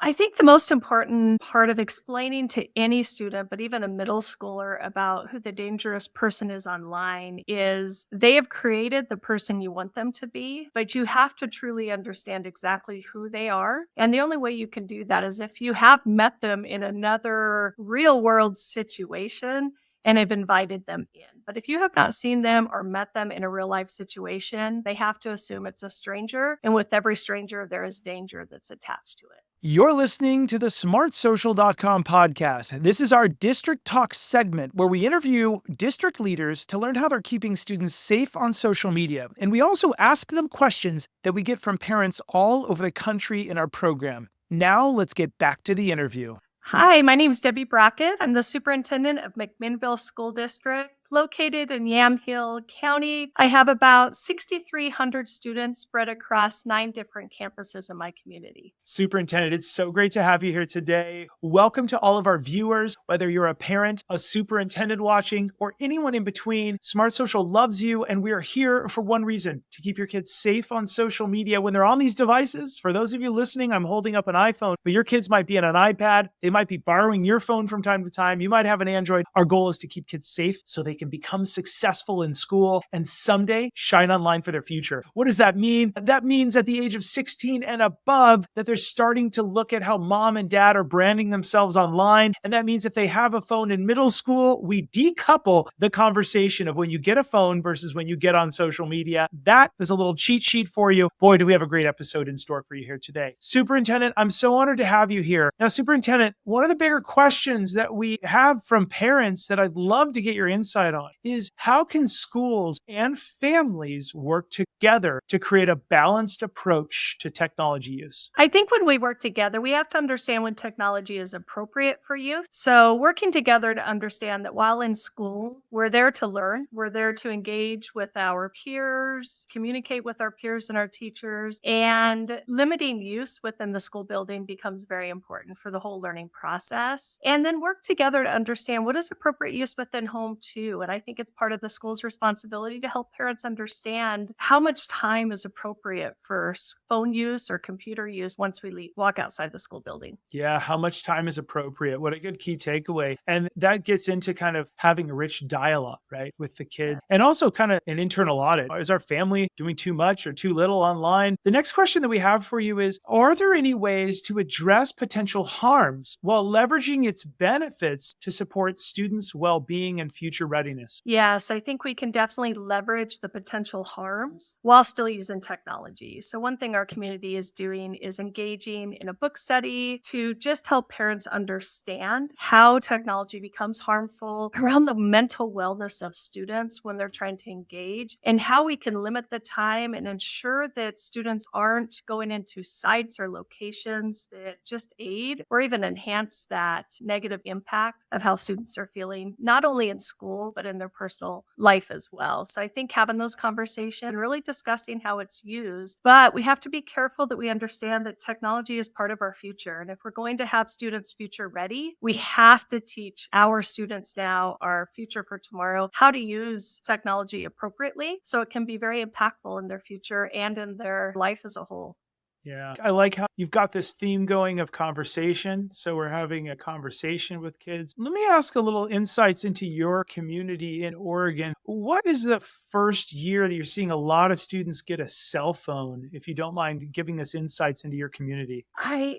I think the most important part of explaining to any student, but even a middle schooler, about who the dangerous person is online is they have created the person you want them to be, but you have to truly understand exactly who they are. And the only way you can do that is if you have met them in another real world situation and have invited them in. But if you have not seen them or met them in a real life situation, they have to assume it's a stranger. And with every stranger, there is danger that's attached to it. You're listening to the smartsocial.com podcast. This is our District Talk segment where we interview district leaders to learn how they're keeping students safe on social media. And we also ask them questions that we get from parents all over the country in our program. Now let's get back to the interview. Hi, my name is Debbie Brockett. I'm the superintendent of McMinnville School District, located in Yamhill County. I have about 6,300 students spread across 9 different campuses in my community. Superintendent, it's so great to have you here today. Welcome to all of our viewers, whether you're a parent, a superintendent watching, or anyone in between. Smart Social loves you, and we are here for one reason, to keep your kids safe on social media when they're on these devices. For those of you listening, I'm holding up an iPhone, but your kids might be on an iPad. They might be borrowing your phone from time to time. You might have an Android. Our goal is to keep kids safe so they can become successful in school and someday shine online for their future. What does that mean? That means at the age of 16 and above that they're starting to look at how mom and dad are branding themselves online. And that means if they have a phone in middle school, we decouple the conversation of when you get a phone versus when you get on social media. That is a little cheat sheet for you. Boy, do we have a great episode in store for you here today. Superintendent, I'm so honored to have you here. Now, Superintendent, one of the bigger questions that we have from parents that I'd love to get your insight on is how can schools and families work together to create a balanced approach to technology use? I think when we work together, we have to understand when technology is appropriate for use. So working together to understand that while in school, we're there to learn, we're there to engage with our peers, communicate with our peers and our teachers, and limiting use within the school building becomes very important for the whole learning process. And then work together to understand what is appropriate use within home too. And I think it's part of the school's responsibility to help parents understand how much time is appropriate for phone use or computer use once we walk outside the school building. Yeah, how much time is appropriate? What a good key takeaway. And that gets into kind of having a rich dialogue, right, with the kids. And also kind of an internal audit. Is our family doing too much or too little online? The next question that we have for you is, are there any ways to address potential harms while leveraging its benefits to support students' well-being and future readiness? Yes, I think we can definitely leverage the potential harms while still using technology. So one thing our community is doing is engaging in a book study to just help parents understand how technology becomes harmful around the mental wellness of students when they're trying to engage, and how we can limit the time and ensure that students aren't going into sites or locations that just aid or even enhance that negative impact of how students are feeling, not only in school, but in their personal life as well. So I think having those conversations, really discussing how it's used, but we have to be careful that we understand that technology is part of our future. And if we're going to have students future ready, we have to teach our students now, our future for tomorrow, how to use technology appropriately so it can be very impactful in their future and in their life as a whole. Yeah, I like how you've got this theme going of conversation. So we're having a conversation with kids. Let me ask a little insights into your community in Oregon. What is the first year that you're seeing a lot of students get a cell phone? If you don't mind giving us insights into your community.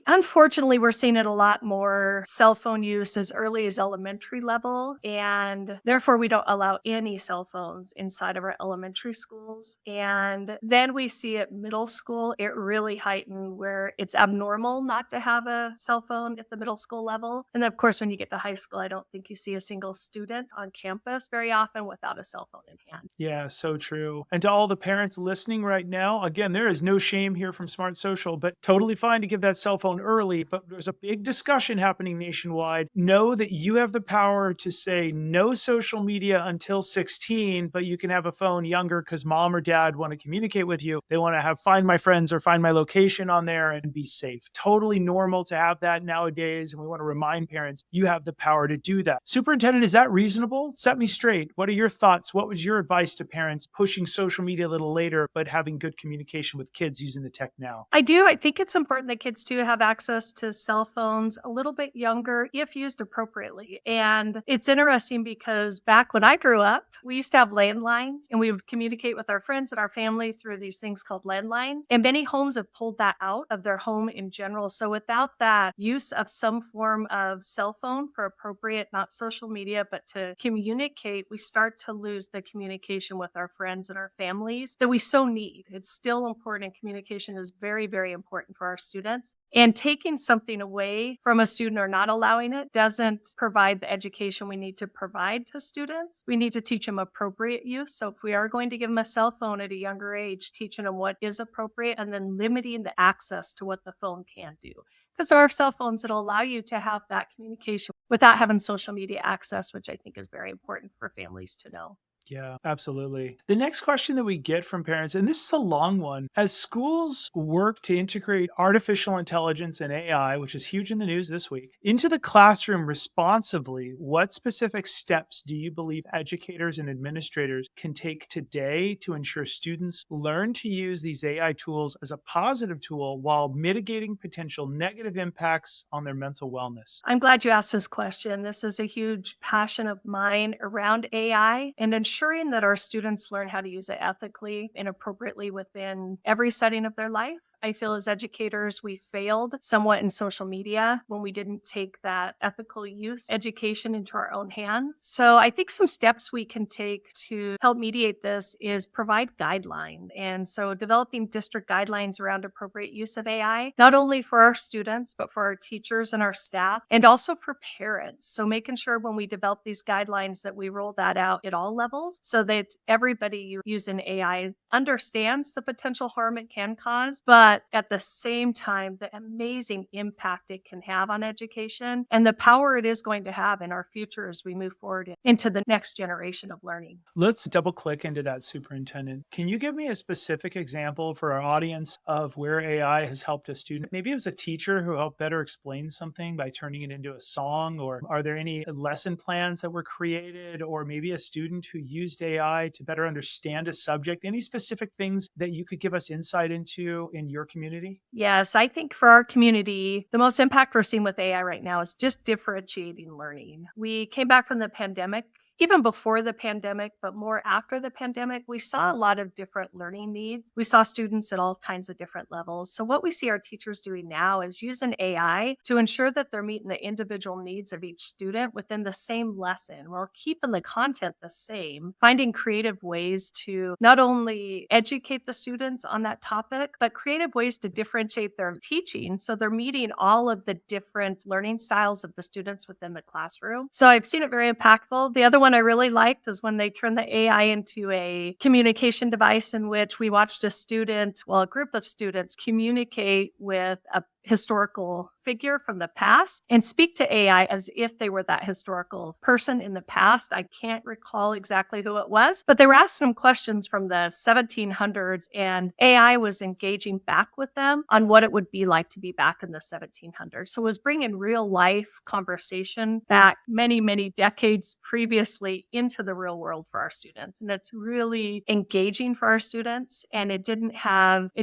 Unfortunately, we're seeing it a lot more cell phone use as early as elementary level. And therefore, we don't allow any cell phones inside of our elementary schools. And then we see at middle school, it really heightened where it's abnormal not to have a cell phone at the middle school level. And then, of course, when you get to high school, I don't think you see a single student on campus very often without a cell phone in hand. Yeah, so true. And to all the parents listening right now, again, there is no shame here from Smart Social, but totally fine to give that cell phone early. But there's a big discussion happening nationwide. Know that you have the power to say no social media until 16, but you can have a phone younger because mom or dad want to communicate with you. They want to have find my friends or find my location location on there and be safe. Totally normal to have that nowadays. And we want to remind parents you have the power to do that. Superintendent, is that reasonable? Set me straight. What are your thoughts? What was your advice to parents pushing social media a little later, but having good communication with kids using the tech now? I do. I think it's important that kids do have access to cell phones a little bit younger if used appropriately. And it's interesting because back when I grew up, we used to have landlines and we would communicate with our friends and our family through these things called landlines. And many homes have pulled that out of their home in general. So without that use of some form of cell phone for appropriate, not social media, but to communicate, we start to lose the communication with our friends and our families that we so need. It's still important. Communication is very, very important for our students. And taking something away from a student or not allowing it doesn't provide the education we need to provide to students. We need to teach them appropriate use. So if we are going to give them a cell phone at a younger age, teaching them what is appropriate and then limiting the access to what the phone can do. Because there are cell phones that allow you to have that communication without having social media access, which I think is very important for families to know. Yeah, absolutely. The next question that we get from parents, and this is a long one, as schools work to integrate artificial intelligence and AI, which is huge in the news this week, into the classroom responsibly, what specific steps do you believe educators and administrators can take today to ensure students learn to use these AI tools as a positive tool while mitigating potential negative impacts on their mental wellness? I'm glad you asked this question. This is a huge passion of mine around AI and ensuring that our students learn how to use it ethically and appropriately within every setting of their life. I feel as educators, we failed somewhat in social media when we didn't take that ethical use education into our own hands. So I think some steps we can take to help mediate this is provide guidelines. And so developing district guidelines around appropriate use of AI, not only for our students, but for our teachers and our staff, and also for parents. So making sure when we develop these guidelines that we roll that out at all levels so that everybody using AI understands the potential harm it can cause, but at the same time, the amazing impact it can have on education and the power it is going to have in our future as we move forward into the next generation of learning. Let's double click into that, Superintendent. Can you give me a specific example for our audience of where AI has helped a student? Maybe it was a teacher who helped better explain something by turning it into a song, or are there any lesson plans that were created, or maybe a student who used AI to better understand a subject? Any specific things that you could give us insight into in your community? Yes, I think for our community, the most impact we're seeing with AI right now is just differentiating learning. We came back from the pandemic. Even before the pandemic, but more after the pandemic, we saw a lot of different learning needs. We saw students at all kinds of different levels. So what we see our teachers doing now is using AI to ensure that they're meeting the individual needs of each student within the same lesson while keeping the content the same, finding creative ways to not only educate the students on that topic, but creative ways to differentiate their teaching so they're meeting all of the different learning styles of the students within the classroom. So I've seen it very impactful. The other one I really liked is when they turned the AI into a communication device in which we watched a group of students communicate with a historical figure from the past and speak to AI as if they were that historical person in the past. I can't recall exactly who it was, but they were asking them questions from the 1700s and AI was engaging back with them on what it would be like to be back in the 1700s. So it was bringing real life conversation back many, many decades previously into the real world for our students. And it's really engaging for our students. And it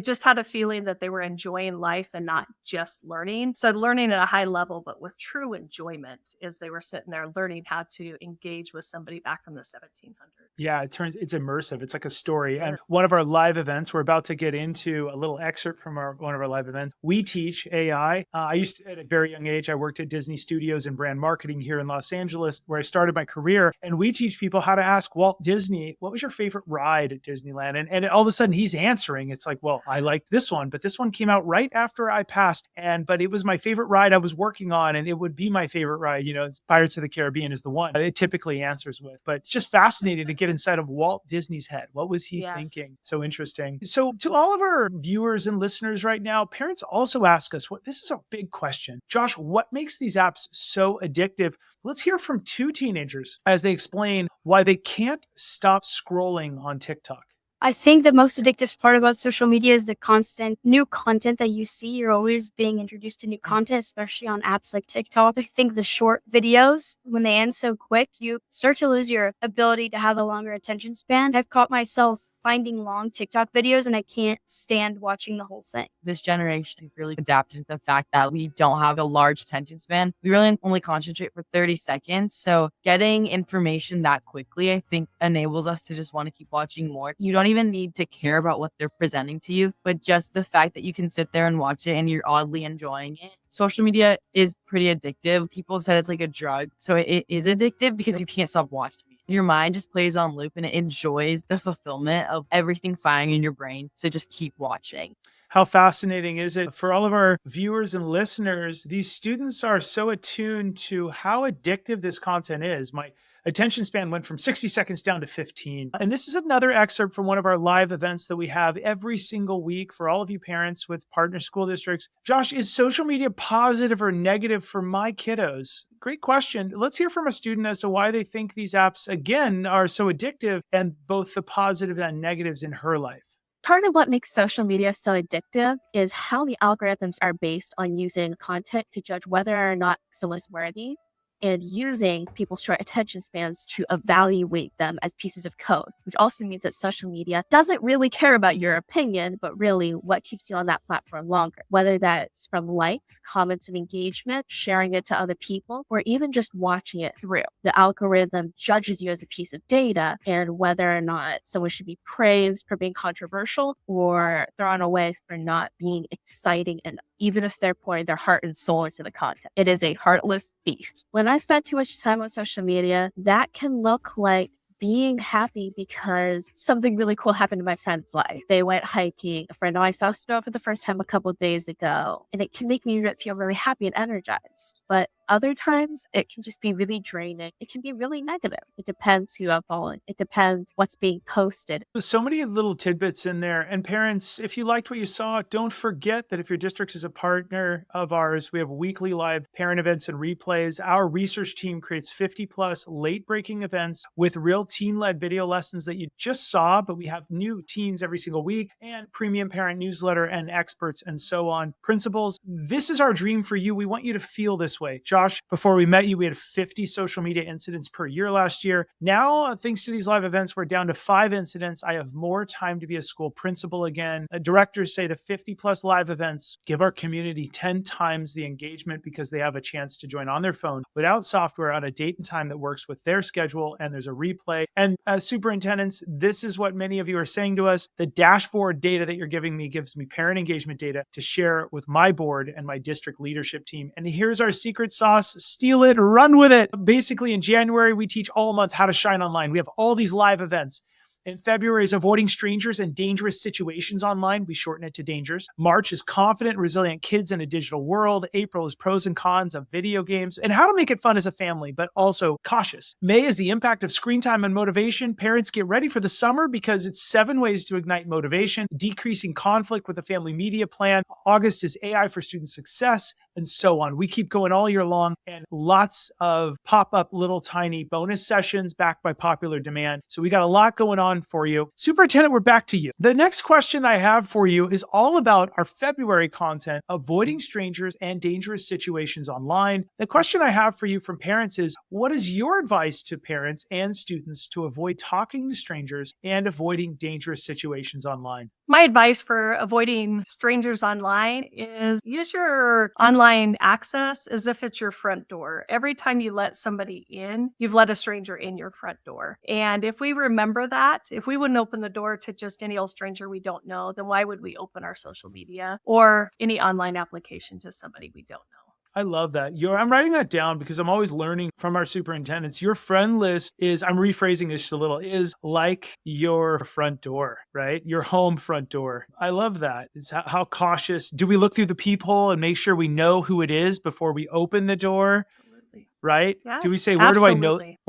just had a feeling that they were enjoying life and not just learning. So learning at a high level, but with true enjoyment as they were sitting there learning how to engage with somebody back from the 1700s. Yeah, it's immersive. It's like a story. And one of our live events, we're about to get into a little excerpt from one of our live events. We teach AI. I used to, at a very young age, I worked at Disney Studios in brand marketing here in Los Angeles, where I started my career. And we teach people how to ask Walt Disney, what was your favorite ride at Disneyland? And all of a sudden he's answering. It's like, well, I liked this one, but this one came out right after I passed. But it was my favorite ride I was working on, and it would be my favorite ride. Pirates of the Caribbean is the one it typically answers with. But it's just fascinating to get inside of Walt Disney's head. What was he thinking? So interesting. So to all of our viewers and listeners right now, parents also ask us, this is a big question. Josh, what makes these apps so addictive? Let's hear from two teenagers as they explain why they can't stop scrolling on TikTok. I think the most addictive part about social media is the constant new content that you see. You're always being introduced to new content, especially on apps like TikTok. I think the short videos, when they end so quick, you start to lose your ability to have a longer attention span. I've caught myself finding long TikTok videos and I can't stand watching the whole thing. This generation has really adapted to the fact that we don't have a large attention span. We really only concentrate for 30 seconds. So getting information that quickly, I think, enables us to just want to keep watching more. You don't even need to care about what they're presenting to you, but just the fact that you can sit there and watch it and you're oddly enjoying it. Social media is pretty addictive. People said it's like a drug. So it is addictive because you can't stop watching it. Your mind just plays on loop and it enjoys the fulfillment of everything firing in your brain to just keep watching. How fascinating is it for all of our viewers and listeners? These students are so attuned to how addictive this content is. My attention span went from 60 seconds down to 15. And this is another excerpt from one of our live events that we have every single week for all of you parents with partner school districts. Josh, is social media positive or negative for my kiddos? Great question. Let's hear from a student as to why they think these apps, again, are so addictive and both the positive and negatives in her life. Part of what makes social media so addictive is how the algorithms are based on using content to judge whether or not someone's worthy and using people's short attention spans to evaluate them as pieces of code, which also means that social media doesn't really care about your opinion, but really what keeps you on that platform longer, whether that's from likes, comments, and engagement, sharing it to other people, or even just watching it through. The algorithm judges you as a piece of data and whether or not someone should be praised for being controversial or thrown away for not being exciting, and even if they're pouring their heart and soul into the content. It is a heartless beast. When I spend too much time on social media, that can look like being happy because something really cool happened in my friend's life. They went hiking. A friend I saw snow for the first time a couple of days ago, and it can make me feel really happy and energized. But other times, it can just be really draining. It can be really negative. It depends who I'm following. It depends what's being posted. So many little tidbits in there. And parents, if you liked what you saw, don't forget that if your district is a partner of ours, we have weekly live parent events and replays. Our research team creates 50 plus late breaking events with real teen-led video lessons that you just saw, but we have new teens every single week and premium parent newsletter and experts and so on. Principals, this is our dream for you. We want you to feel this way. Josh, before we met you, we had 50 social media incidents per year last year. Now, thanks to these live events, we're down to 5 incidents. I have more time to be a school principal again. Directors say to 50 plus live events, give our community 10 times the engagement because they have a chance to join on their phone without software on a date and time that works with their schedule. And there's a replay. And as superintendents, this is what many of you are saying to us. The dashboard data that you're giving me gives me parent engagement data to share with my board and my district leadership team. And here's our secret sauce. Steal it, run with it. Basically, in January, we teach all month how to shine online. We have all these live events. In February is avoiding strangers and dangerous situations online. We shorten it to dangers. March is confident, resilient kids in a digital world. April is pros and cons of video games and how to make it fun as a family, but also cautious. May is the impact of screen time and motivation. Parents, get ready for the summer because it's 7 ways to ignite motivation, decreasing conflict with a family media plan. August is AI for student success, and so on. We keep going all year long, and lots of pop-up little tiny bonus sessions backed by popular demand. So we got a lot going on for you. Superintendent, we're back to you. The next question I have for you is all about our February content, avoiding strangers and dangerous situations online. The question I have for you from parents is, what is your advice to parents and students to avoid talking to strangers and avoiding dangerous situations online? My advice for avoiding strangers online is use your online access as if it's your front door. Every time you let somebody in, you've let a stranger in your front door. And if we remember that, if we wouldn't open the door to just any old stranger we don't know, then why would we open our social media or any online application to somebody we don't know? I love that. I'm writing that down because I'm always learning from our superintendents. Your friend list is, I'm rephrasing this a little, is like your front door, right? Your home front door. I love that. It's how cautious. Do we look through the peephole and make sure we know who it is before we open the door? Absolutely. right? Do we Yes, say, absolutely.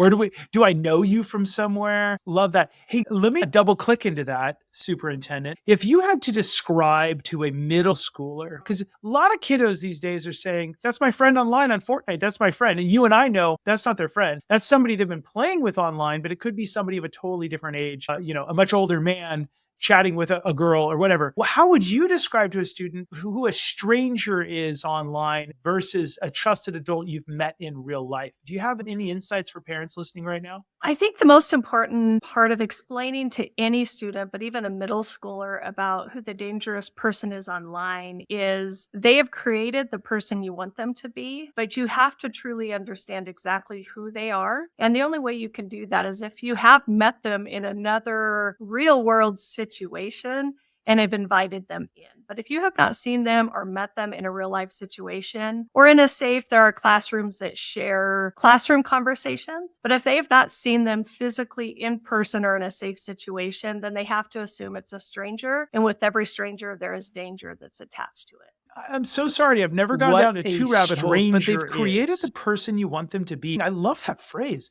do I know you from somewhere? Love that. Hey, let me double click into that, Superintendent. If you had to describe to a middle schooler, because a lot of kiddos these days are saying, that's my friend online on Fortnite, that's my friend. And you and I know that's not their friend. That's somebody they've been playing with online, but it could be somebody of a totally different age, a much older man chatting with a girl or whatever. Well, how would you describe to a student who a stranger is online versus a trusted adult you've met in real life? Do you have any insights for parents listening right now? I think the most important part of explaining to any student, but even a middle schooler, about who the dangerous person is online is they have created the person you want them to be, but you have to truly understand exactly who they are. And the only way you can do that is if you have met them in another real world situation and have invited them in. But if you have not seen them or met them in a real life situation or in a safe, there are classrooms that share classroom conversations. But if they have not seen them physically in person or in a safe situation, then they have to assume it's a stranger. And with every stranger, there is danger that's attached to it. I'm so sorry. I've never gone down to two rabbit holes, but they've created the person you want them to be. I love that phrase.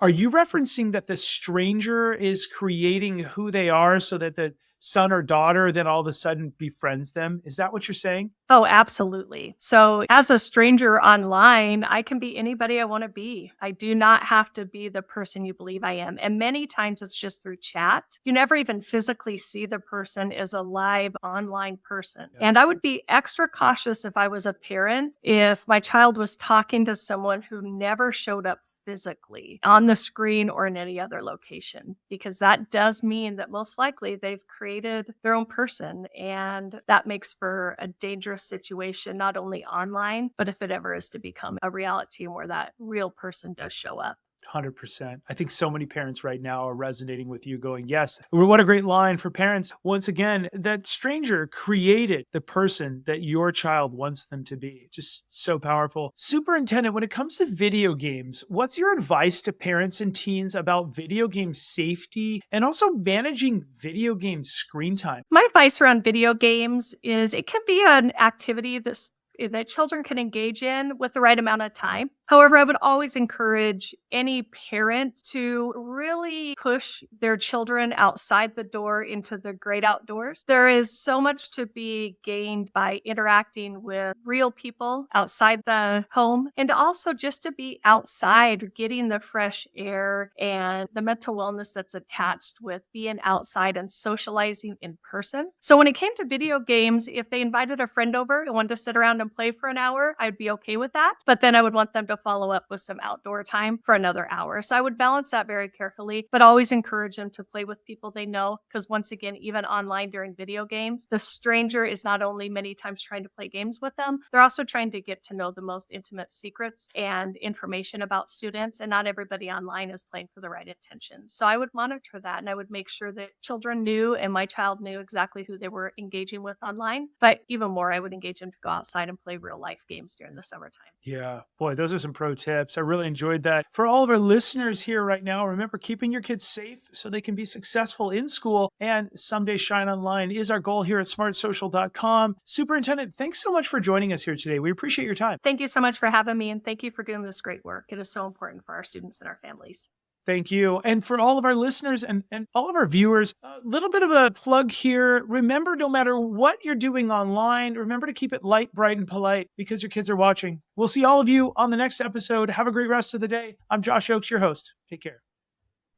Are you referencing that the stranger is creating who they are so that the son or daughter then all of a sudden befriends them? Is that what you're saying? Oh, absolutely. So as a stranger online, I can be anybody I want to be. I do not have to be the person you believe I am. And many times it's just through chat. You never even physically see the person as a live online person. Yeah. And I would be extra cautious if I was a parent, if my child was talking to someone who never showed up physically on the screen or in any other location, because that does mean that most likely they've created their own person. And that makes for a dangerous situation, not only online, but if it ever is to become a reality where that real person does show up. 100%. I think so many parents right now are resonating with you going, yes. What a great line for parents. Once again, that stranger created the person that your child wants them to be. Just so powerful. Superintendent, when it comes to video games, what's your advice to parents and teens about video game safety and also managing video game screen time? My advice around video games is it can be an activity that children can engage in with the right amount of time. However, I would always encourage any parent to really push their children outside the door into the great outdoors. There is so much to be gained by interacting with real people outside the home, and also just to be outside, getting the fresh air and the mental wellness that's attached with being outside and socializing in person. So when it came to video games, if they invited a friend over and wanted to sit around and play for an hour, I'd be okay with that. But then I would want them to follow up with some outdoor time for another hour. So I would balance that very carefully, but always encourage them to play with people they know. Because once again, even online during video games, the stranger is not only many times trying to play games with them, they're also trying to get to know the most intimate secrets and information about students. And not everybody online is playing for the right intentions. So I would monitor that, and I would make sure that children knew and my child knew exactly who they were engaging with online. But even more, I would engage them to go outside and play real life games during the summertime. Yeah, boy, those are some pro tips. I really enjoyed that. For all of our listeners here right now, remember keeping your kids safe so they can be successful in school and someday shine online is our goal here at smartsocial.com. Superintendent, thanks so much for joining us here today. We appreciate your time. Thank you so much for having me, and thank you for doing this great work. It is so important for our students and our families. Thank you. And for all of our listeners and all of our viewers, a little bit of a plug here. Remember, no matter what you're doing online, remember to keep it light, bright, and polite because your kids are watching. We'll see all of you on the next episode. Have a great rest of the day. I'm Josh Oakes, your host. Take care.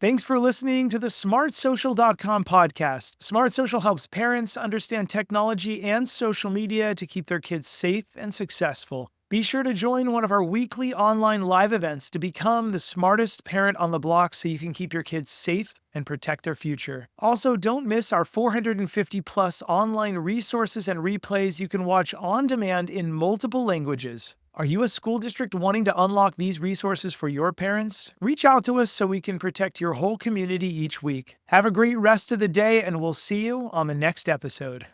Thanks for listening to the smartsocial.com podcast. Smart Social helps parents understand technology and social media to keep their kids safe and successful. Be sure to join one of our weekly online live events to become the smartest parent on the block so you can keep your kids safe and protect their future. Also, don't miss our 450 plus online resources and replays you can watch on demand in multiple languages. Are you a school district wanting to unlock these resources for your parents? Reach out to us so we can protect your whole community each week. Have a great rest of the day, and we'll see you on the next episode.